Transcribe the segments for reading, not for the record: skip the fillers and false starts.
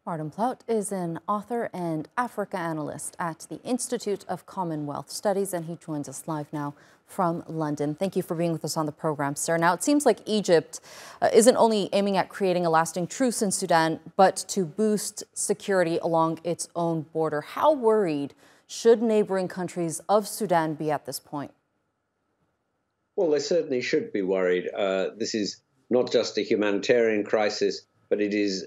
Martin Plaut is an author and Africa analyst at the Institute of Commonwealth Studies, and he joins us live now from London. Thank you for being with us on the program, sir. Now, it seems like Egypt isn't only aiming at creating a lasting truce in Sudan, but to boost security along its own border. How worried should neighboring countries of Sudan be at this point? Well, they certainly should be worried. This is not just a humanitarian crisis, but it is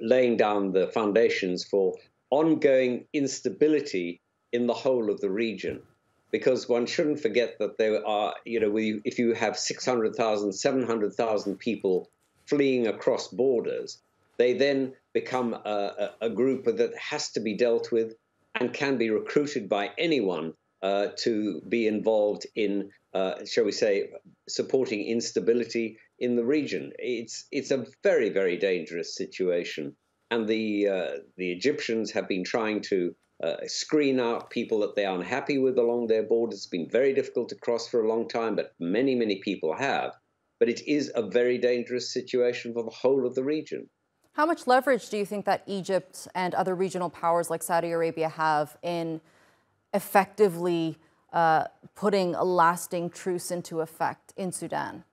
laying down the foundations for ongoing instability in the whole of the region. Because one shouldn't forget that there are, if you have 600,000, 700,000 people fleeing across borders, they then become a group that has to be dealt with and can be recruited by anyone to be involved in, shall we say, supporting instability in the region. It's a very, very dangerous situation. And the Egyptians have been trying to screen out people that they are unhappy with along their borders. It's been very difficult to cross for a long time, but many, many people have. But it is a very dangerous situation for the whole of the region. How much leverage do you think that Egypt and other regional powers like Saudi Arabia have in effectively putting a lasting truce into effect in Sudan?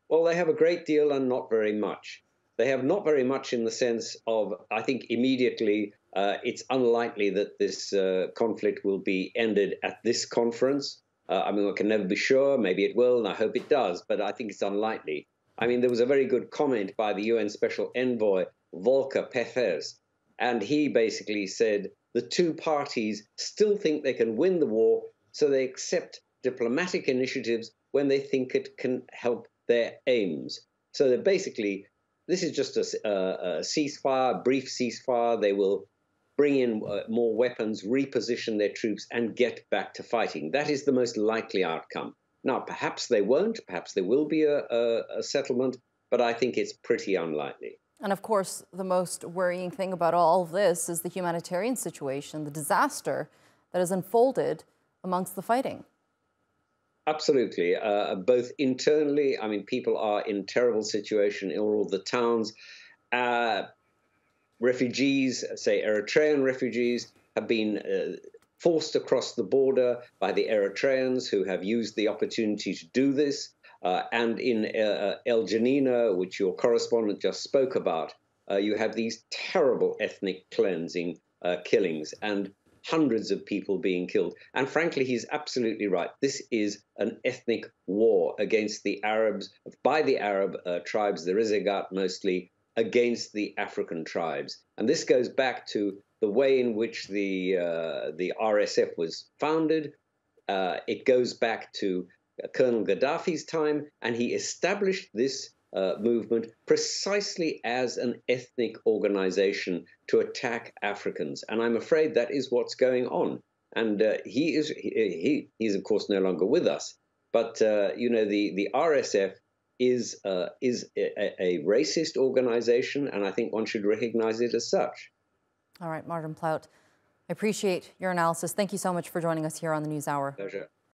Well, they have a great deal and not very much. They have not very much in the sense of, I think immediately it's unlikely that this conflict will be ended at this conference. I mean, one can never be sure. Maybe it will, and I hope it does, but I think it's unlikely. I mean, there was a very good comment by the UN Special Envoy, Volker Perthes, and he basically said the two parties still think they can win the war, so they accept diplomatic initiatives when they think it can help their aims. So that basically, this is just a ceasefire, a brief ceasefire. They will bring in more weapons, reposition their troops, and get back to fighting. That is the most likely outcome. Now, perhaps they won't. Perhaps there will be a settlement, but I think it's pretty unlikely. And of course, the most worrying thing about all of this is the humanitarian situation, the disaster that has unfolded amongst the fighting. Absolutely. Both internally, I mean, people are in terrible situation in all the towns. Refugees, say Eritrean refugees, have been forced across the border by the Eritreans who have used the opportunity to do this. And in El Janina, which your correspondent just spoke about, you have these terrible ethnic cleansing killings and hundreds of people being killed. And frankly, he's absolutely right. This is an ethnic war against the Arabs, by the Arab tribes, the Rizagat mostly, against the African tribes. And this goes back to the way in which the RSF was founded. It goes back to Colonel Gaddafi's time, and he established this movement precisely as an ethnic organization to attack Africans. And I'm afraid that is what's going on. And he's of course no longer with us. But the RSF is a racist organization, and I think one should recognize it as such. All right, Martin Plaut, I appreciate your analysis. Thank you so much for joining us here on the NewsHour. Pleasure.